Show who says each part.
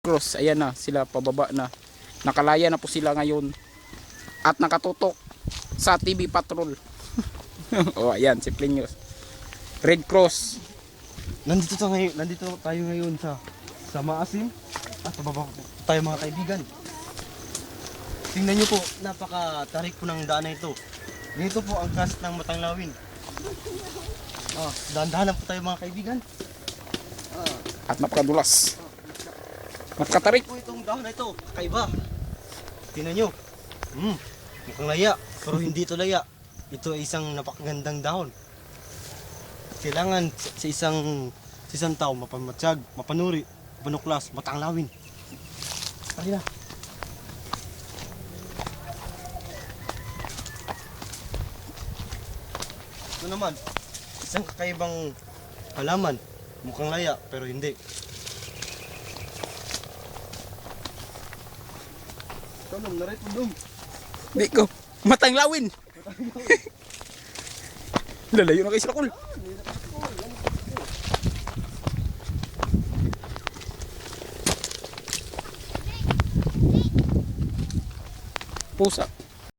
Speaker 1: Cross. Ayan na sila, pababa na. Nakalaya na po sila ngayon. At nakatutok sa TV Patrol. Oh, ayan si Plinius. Red Cross.
Speaker 2: Nandito tayo ngayon sa Maasim at pababa po tayo mga kaibigan. Tingnan nyo po, napakatarik po ng daan na ito. Dito po ang cast ng Matanglawin. Dahan-dahanan po tayo mga kaibigan.
Speaker 1: At napakadulas. Napakatarik.
Speaker 2: Po itong dahon na ito, kakaiba. Tingnan nyo. Mukhang laya, pero hindi ito laya. Ito ay isang napakagandang dahon. Kailangan sa isang tao mapamatsyag, mapanuri, panuklas, matanglawin. Tara na. Ito naman, isang kakaibang halaman. Mukhang laya, pero hindi. Tama, naray po dum.
Speaker 1: Di ko. Matanglawin. Lalayo na kayo sa lakul. Pusa.